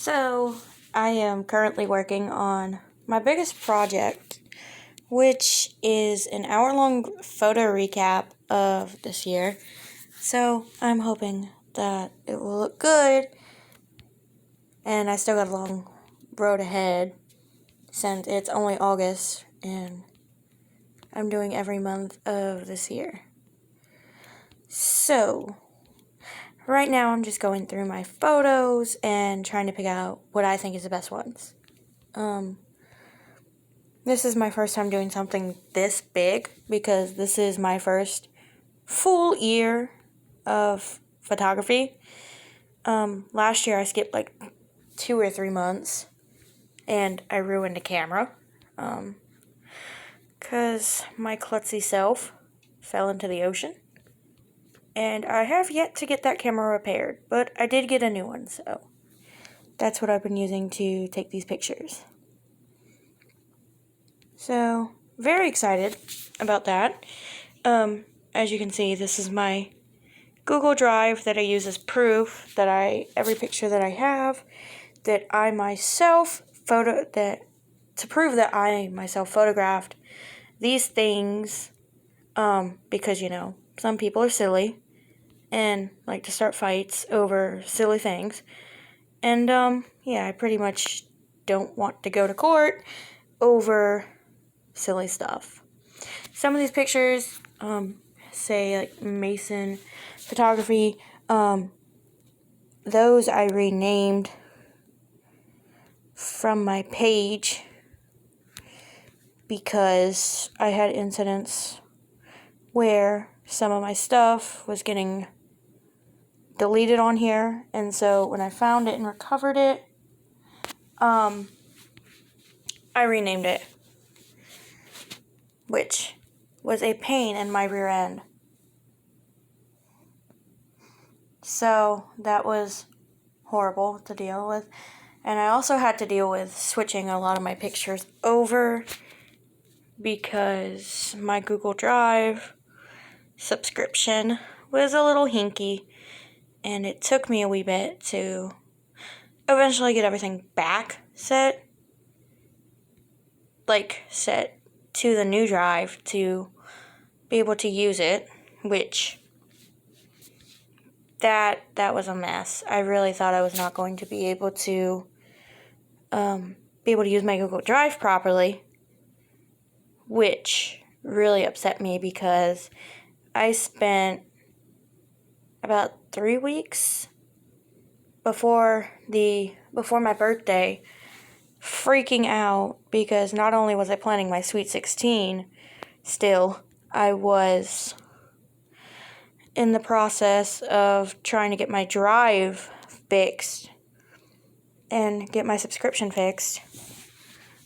So, I am currently working on my biggest project, which is an hour-long photo recap of this year. So, I'm hoping that it will look good, and I still got a long road ahead since it's only August, and I'm doing every month of this year. So, right now I'm just going through my photos and trying to pick out what I think is the best ones. This is my first time doing something this big because this is my first full year of photography. Last year I skipped like 2 or 3 months and I ruined a camera because my klutzy self fell into the ocean. And I have yet to get that camera repaired, but I did get a new one, so that's what I've been using to take these pictures. So, very excited about that. As you can see, this is my Google Drive that I use as proof that every picture that I have, that I myself to prove that I myself photographed these things, because, some people are silly and like to start fights over silly things. And, I pretty much don't want to go to court over silly stuff. Some of these pictures, say like Mason photography, those I renamed from my page because I had incidents where some of my stuff was getting deleted on here, and so when I found it and recovered it, I renamed it, which was a pain in my rear end. So that was horrible to deal with. And I also had to deal with switching a lot of my pictures over because my Google Drive subscription was a little hinky, and it took me a wee bit to eventually get everything back set to the new drive to be able to use it, which that was a mess. I really thought I was not going to be able to use my Google Drive properly, which really upset me because I spent about 3 weeks before my birthday freaking out because not only was I planning my Sweet 16 still, I was in the process of trying to get my drive fixed and get my subscription fixed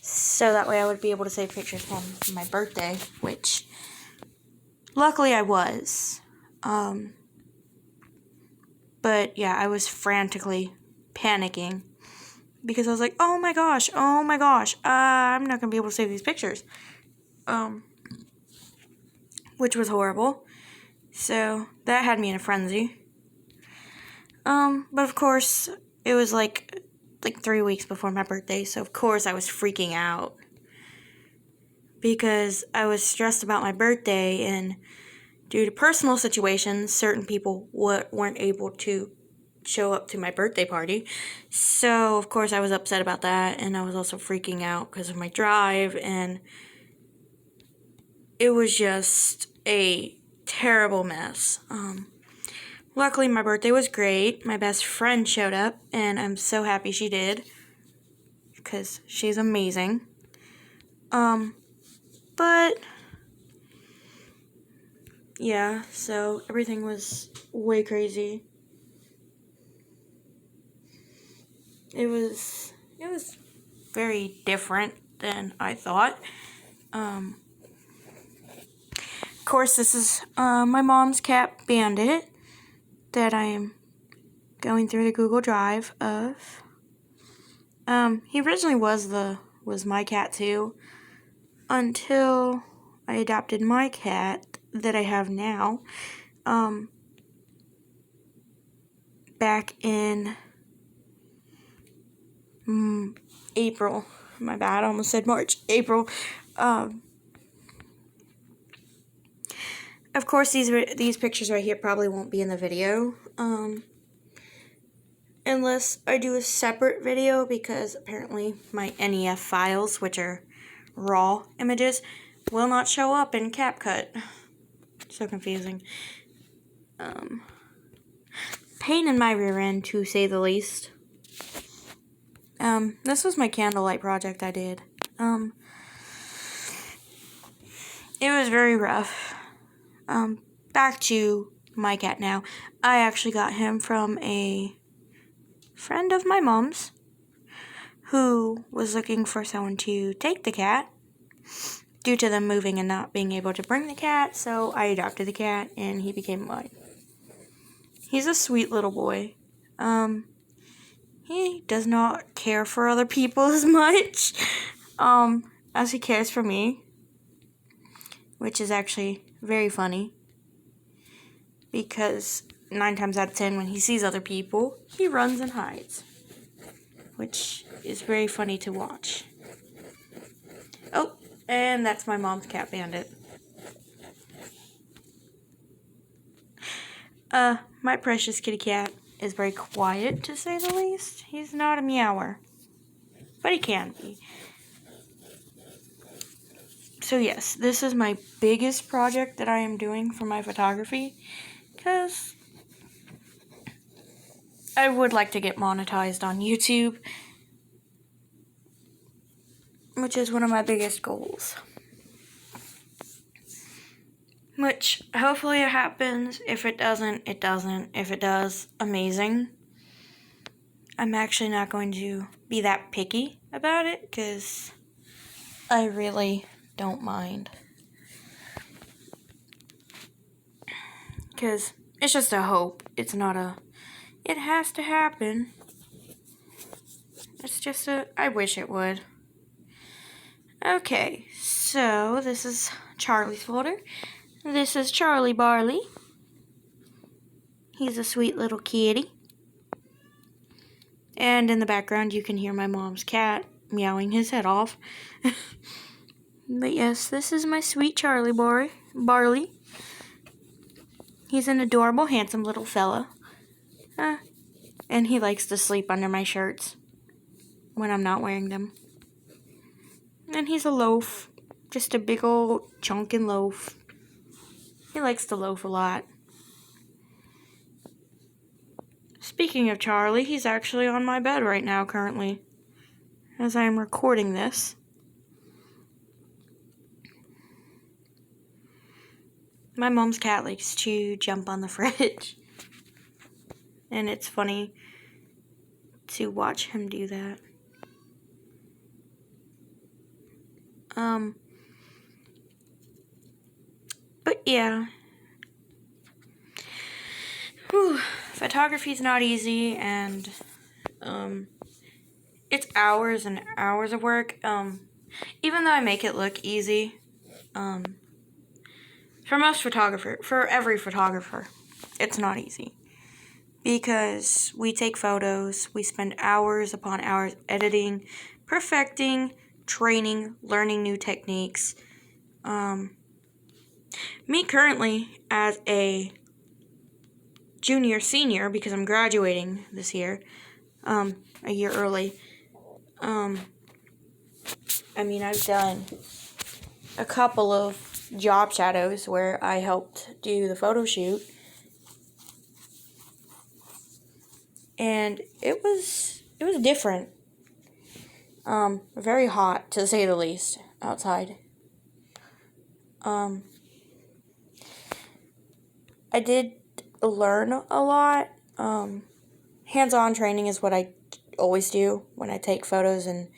so that way I would be able to save pictures from my birthday, which luckily I was. But yeah, I was frantically panicking because I was like, oh my gosh, I'm not going to be able to save these pictures. Which was horrible. So that had me in a frenzy. But of course, it was like 3 weeks before my birthday, so of course I was freaking out because I was stressed about my birthday, and due to personal situations, certain people weren't able to show up to my birthday party. So, of course, I was upset about that, and I was also freaking out because of my drive, and it was just a terrible mess. Luckily, my birthday was great. My best friend showed up, and I'm so happy she did because she's amazing. But yeah, so everything was way crazy. It was very different than I thought. Of course, this is my mom's cat, Bandit, that I am going through the Google Drive of. He originally was my cat too, until I adopted my cat that I have now, back in April. My bad, I almost said March. April. Of course, these pictures right here probably won't be in the video. Unless I do a separate video, because apparently my NEF files, which are raw images, will not show up in CapCut. So confusing. Pain in my rear end, to say the least. This was my candlelight project I did. It was very rough. Back to my cat now. I actually got him from a friend of my mom's who was looking for someone to take the cat due to them moving and not being able to bring the cat, so I adopted the cat and he became mine. He's a sweet little boy. He does not care for other people as much as he cares for me, which is actually very funny, because 9 times out of 10 when he sees other people, he runs and hides, which is very funny to watch. Oh, and that's my mom's cat, Bandit. My precious kitty cat is very quiet, to say the least. He's not a meower, but he can be. So yes, this is my biggest project that I am doing for my photography, because I would like to get monetized on YouTube, which is one of my biggest goals. Which, hopefully it happens. If it doesn't, it doesn't. If it does, amazing. I'm actually not going to be that picky about it, because I really don't mind. Because it's just a hope. It's not a, it has to happen. It's just a, I wish it would. Okay, so this is Charlie's folder. This is Charlie Barley. He's a sweet little kitty. And in the background you can hear my mom's cat meowing his head off. But yes, this is my sweet Charlie Barley. He's an adorable, handsome little fella. And he likes to sleep under my shirts when I'm not wearing them. And he's a loaf. Just a big old chunkin' loaf. He likes to loaf a lot. Speaking of Charlie, he's actually on my bed right now currently, as I am recording this. My mom's cat likes to jump on the fridge, and it's funny to watch him do that. But yeah. Photography's not easy, and it's hours and hours of work. Even though I make it look easy, for every photographer, it's not easy. Because we take photos, we spend hours upon hours editing, perfecting, training, learning new techniques. Me currently, as a senior, because I'm graduating this year, a year early, I've done a couple of job shadows where I helped do the photo shoot, and it was different. Very hot, to say the least, outside. I did learn a lot. Hands-on training is what I always do when I take photos and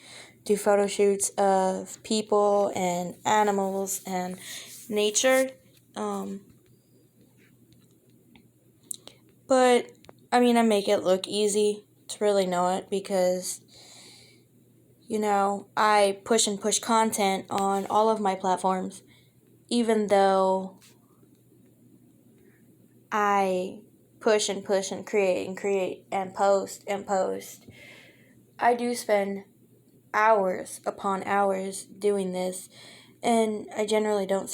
do photo shoots of people and animals and nature. But I make it look easy. It's really not, because I push content on all of my platforms, even though I push and create and post. I do spend hours upon hours doing this, and I generally don't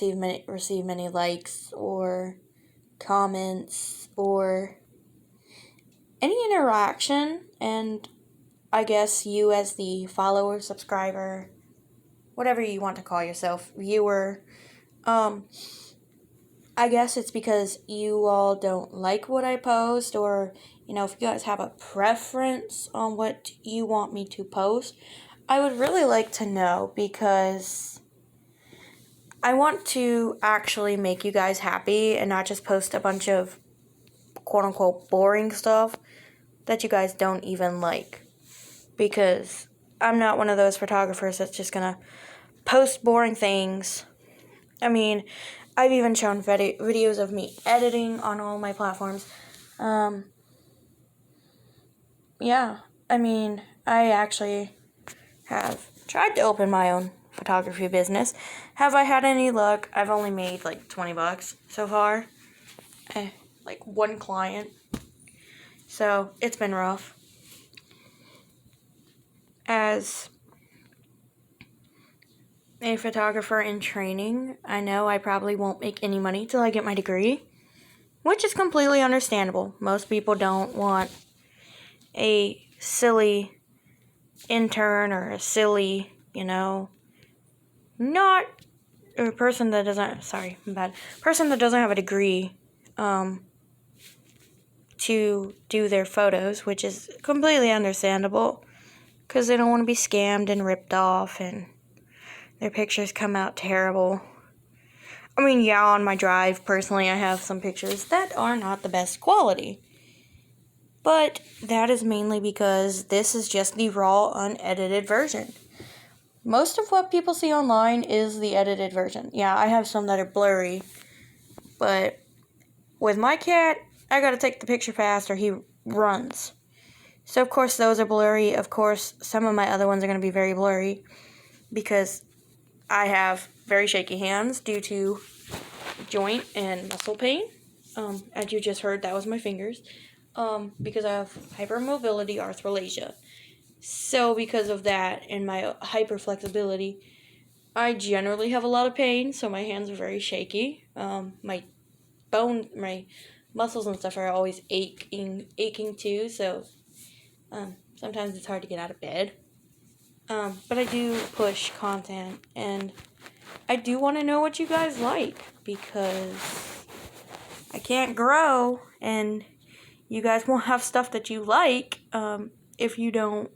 receive many likes or comments or any interaction. And I guess you, as the follower, subscriber, whatever you want to call yourself, viewer, I guess it's because you all don't like what I post, or, if you guys have a preference on what you want me to post, I would really like to know, because I want to actually make you guys happy and not just post a bunch of quote-unquote boring stuff that you guys don't even like, because I'm not one of those photographers that's just gonna post boring things. I mean, I've even shown videos of me editing on all my platforms. Yeah, I mean, I actually have tried to open my own photography business. Have I had any luck? I've only made like $20 so far. Like one client. So it's been rough. As a photographer in training, I know I probably won't make any money till I get my degree, which is completely understandable. Most people don't want a silly intern or a silly, not a person that doesn't, person that doesn't have a degree, to do their photos, which is completely understandable, because they don't want to be scammed and ripped off and their pictures come out terrible. I mean, yeah, on my drive, personally, I have some pictures that are not the best quality. But that is mainly because this is just the raw, unedited version. Most of what people see online is the edited version. Yeah, I have some that are blurry. But with my cat, I gotta take the picture fast or he runs. So, of course, those are blurry. Of course, some of my other ones are gonna be very blurry because I have very shaky hands due to joint and muscle pain. As you just heard, that was my fingers. Because I have hypermobility arthralgia. So because of that and my hyperflexibility, I generally have a lot of pain, so my hands are very shaky. My muscles and stuff are always aching too, so sometimes it's hard to get out of bed. But I do push content, and I do want to know what you guys like, because I can't grow, and you guys won't have stuff that you like if you don't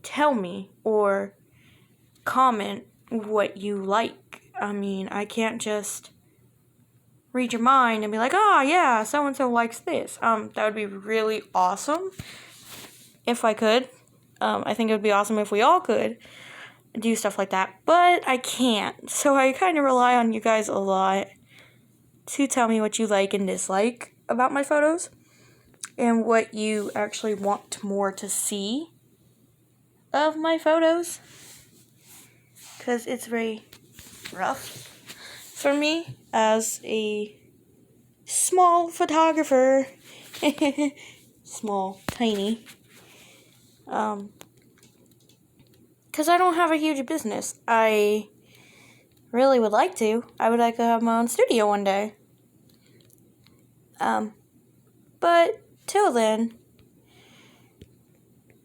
tell me or comment what you like. I mean, I can't just read your mind and be like, oh, yeah, so-and-so likes this. That would be really awesome if I could. I think it would be awesome if we all could do stuff like that, but I can't. So I kind of rely on you guys a lot to tell me what you like and dislike about my photos and what you actually want more to see of my photos, because it's very rough for me as a small photographer. Small, tiny. Because I don't have a huge business. I really would like to. I would like to have my own studio one day. But till then,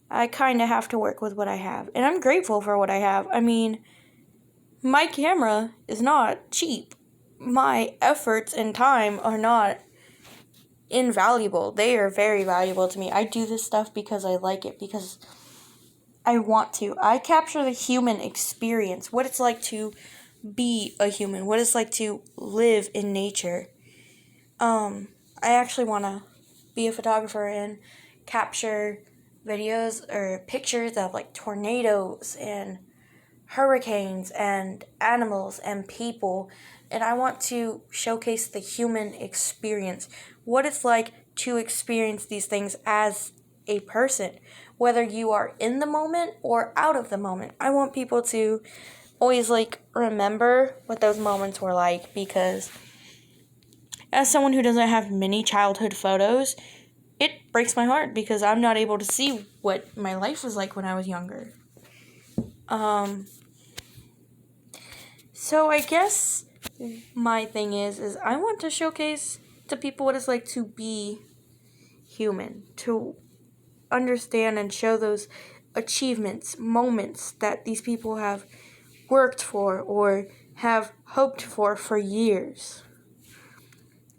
I kind of have to work with what I have. And I'm grateful for what I have. I mean, my camera is not cheap. My efforts and time are not invaluable. They are very valuable to me. I do this stuff because I like it, because I want to. I capture the human experience, what it's like to be a human, what it's like to live in nature. I actually want to be a photographer and capture videos or pictures of like tornadoes and hurricanes and animals and people, and I want to showcase the human experience, what it's like to experience these things as a person, whether you are in the moment or out of the moment. I want people to always remember what those moments were like, because as someone who doesn't have many childhood photos, it breaks my heart because I'm not able to see what my life was like when I was younger. So I guess my thing is I want to showcase to people what it's like to be human, to understand and show those achievements, moments that these people have worked for or have hoped for years.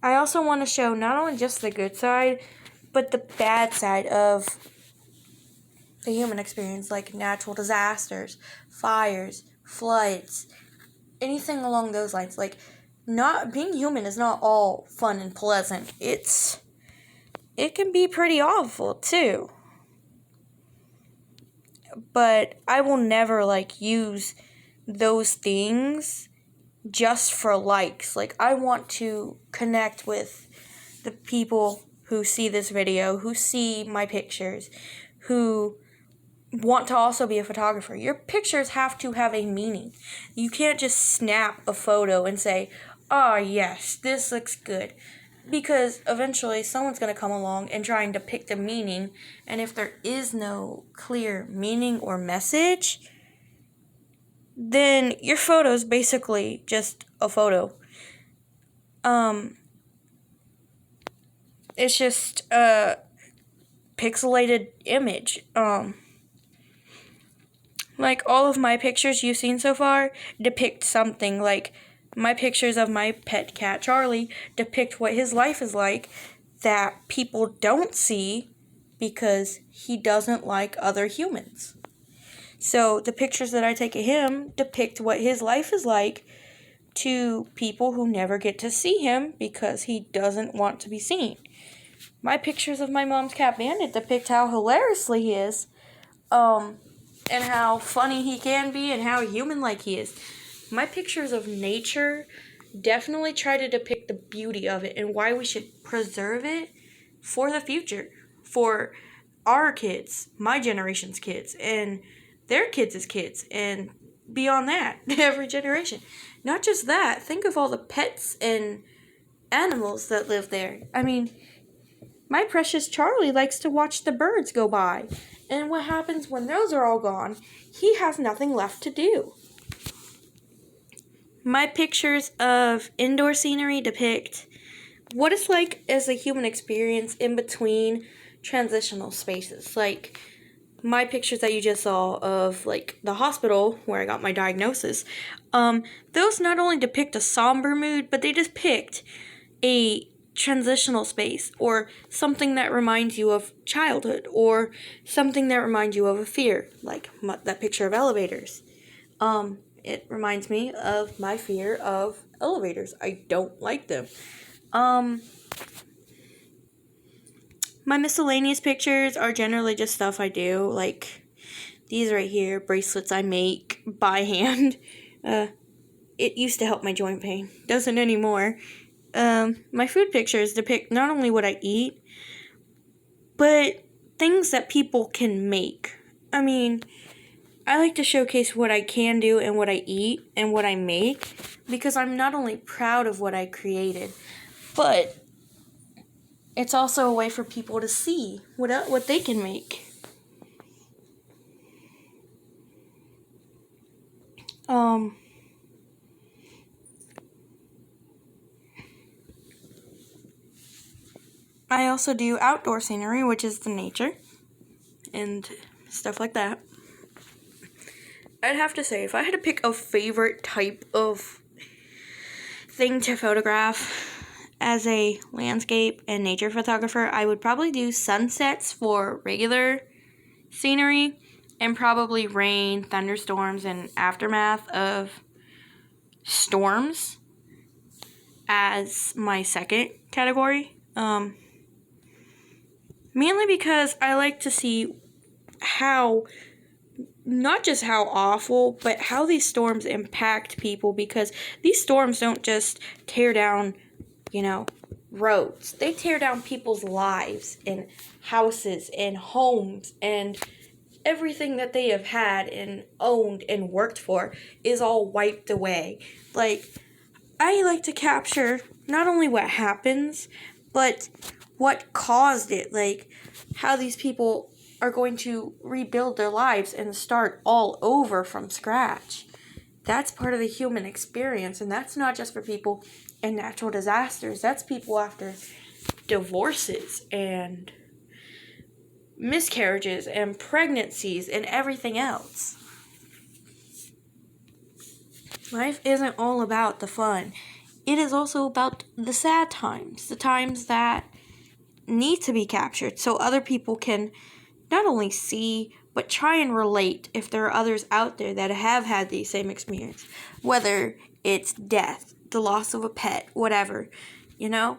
I also want to show not only just the good side, but the bad side of the human experience, like natural disasters, fires, floods, anything along those lines. Like, not being human is not all fun and pleasant. It can be pretty awful too. But I will never use those things just for likes. Like, I want to connect with the people who see this video, who see my pictures, who want to also be a photographer. Your pictures have to have a meaning. You can't just snap a photo and say, "Oh, yes, this looks good." Because eventually someone's going to come along and try and depict a meaning, and if there is no clear meaning or message, then your photo is basically just a photo. It's just a pixelated image. Like, all of my pictures you've seen so far depict something. Like, my pictures of my pet cat, Charlie, depict what his life is like that people don't see because he doesn't like other humans. So, the pictures that I take of him depict what his life is like to people who never get to see him because he doesn't want to be seen. My pictures of my mom's cat, Bandit, depict how hilariously he is, and how funny he can be, and how human-like he is. My pictures of nature definitely try to depict the beauty of it and why we should preserve it for the future, for our kids, my generation's kids, and their kids' kids, and beyond that, every generation. Not just that, think of all the pets and animals that live there. I mean, my precious Charlie likes to watch the birds go by. And what happens when those are all gone? He has nothing left to do. My pictures of indoor scenery depict what it's like as a human experience in between transitional spaces. Like, my pictures that you just saw of, the hospital where I got my diagnosis, those not only depict a somber mood, but they depict a transitional space, or something that reminds you of childhood, or something that reminds you of a fear, like that picture of elevators. It reminds me of my fear of elevators. I don't like them. My miscellaneous pictures are generally just stuff I do, like these right here, bracelets I make by hand. It used to help my joint pain. Doesn't anymore. My food pictures depict not only what I eat, but things that people can make. I mean, I like to showcase what I can do and what I eat and what I make, because I'm not only proud of what I created, but it's also a way for people to see what they can make. I also do outdoor scenery, which is the nature and stuff like that. I'd have to say, if I had to pick a favorite type of thing to photograph as a landscape and nature photographer, I would probably do sunsets for regular scenery, and probably rain, thunderstorms, and aftermath of storms as my second category. Mainly because I like to see how, not just how awful, but how these storms impact people, because these storms don't just tear down, roads. They tear down people's lives and houses and homes, and everything that they have had and owned and worked for is all wiped away. I like to capture not only what happens, but what caused it, like how these people are going to rebuild their lives and start all over from scratch. That's part of the human experience, and that's not just for people in natural disasters. That's people after divorces and miscarriages and pregnancies and everything else. Life isn't all about the fun. It is also about the sad times, the times that need to be captured so other people can not only see but try and relate if there are others out there that have had the same experience, whether it's death, the loss of a pet, whatever, you know?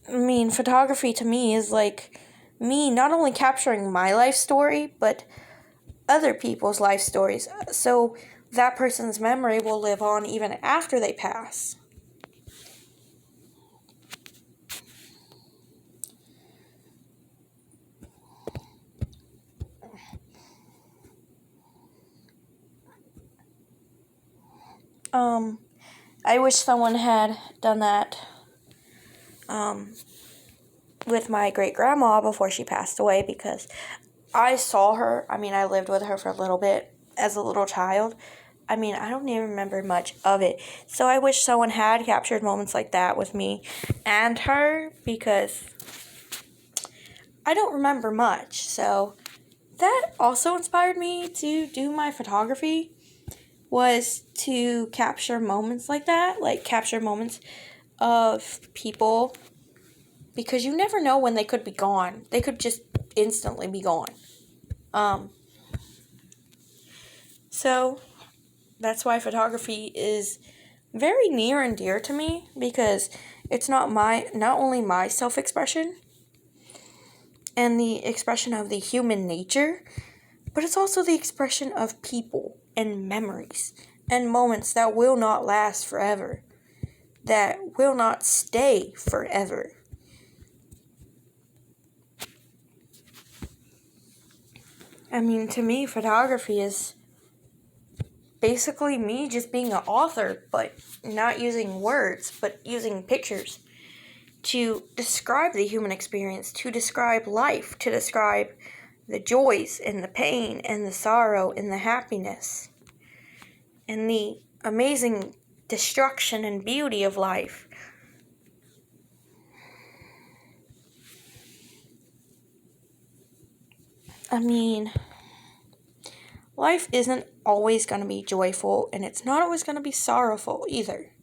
I mean, photography to me is like me not only capturing my life story, but other people's life stories, so that person's memory will live on even after they pass. I wish someone had done that with my great-grandma before she passed away, because I saw her. I mean, I lived with her for a little bit as a little child. I mean, I don't even remember much of it. So I wish someone had captured moments like that with me and her, because I don't remember much. So that also inspired me to do my photography, was to capture moments like that, like capture moments of people, because you never know when they could be gone. They could just instantly be gone. So that's why photography is very near and dear to me, because it's not only my self-expression and the expression of the human nature, but it's also the expression of people and memories and moments that will not last forever, that will not stay forever. I mean, to me, photography is basically me just being an author, but not using words, but using pictures to describe the human experience, to describe life, to describe the joys and the pain and the sorrow and the happiness and the amazing destruction and beauty of life. I mean, life isn't always going to be joyful, and it's not always going to be sorrowful either.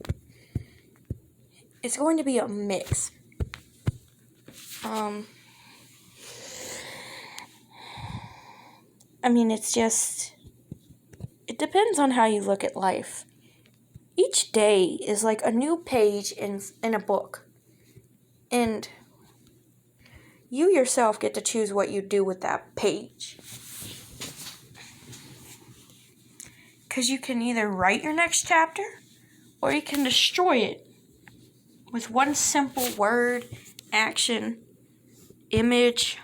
It's going to be a mix. I mean, it depends on how you look at life. Each day is like a new page in a book. And you yourself get to choose what you do with that page. Because you can either write your next chapter, or you can destroy it with one simple word, action, image.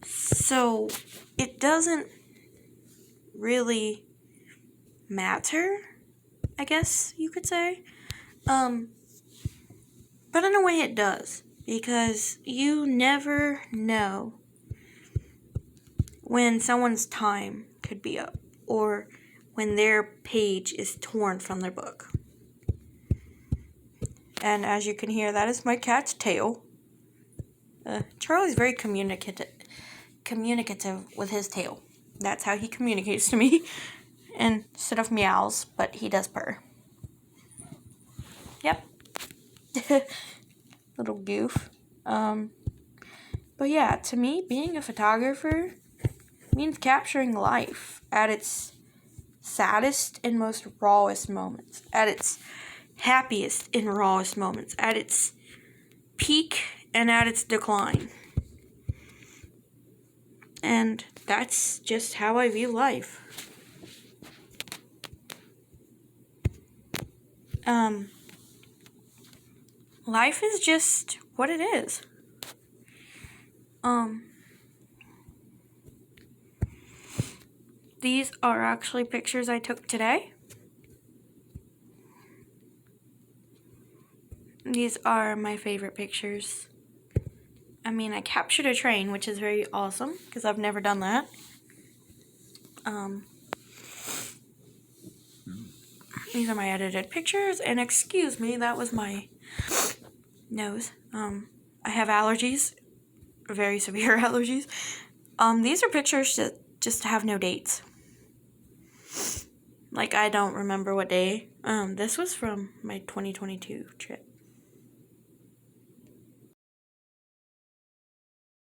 So it doesn't really matter, I guess you could say. But in a way it does, because you never know when someone's time could be up, or when their page is torn from their book. And as you can hear, that is my cat's tail. Charlie's very communicative with his tail. That's how he communicates to me. Instead of meows, but he does purr. Yep. Little goof. But yeah, to me, being a photographer means capturing life at its saddest and most rawest moments, at its happiest and rawest moments, at its peak and at its decline. And that's just how I view life. Life is just what it is. These are actually pictures I took today. These are my favorite pictures. I mean, I captured a train, which is very awesome, because I've never done that. These are my edited pictures, and excuse me, that was my nose. I have allergies, very severe allergies. These are pictures that just have no dates. Like, I don't remember what day. This was from my 2022 trip.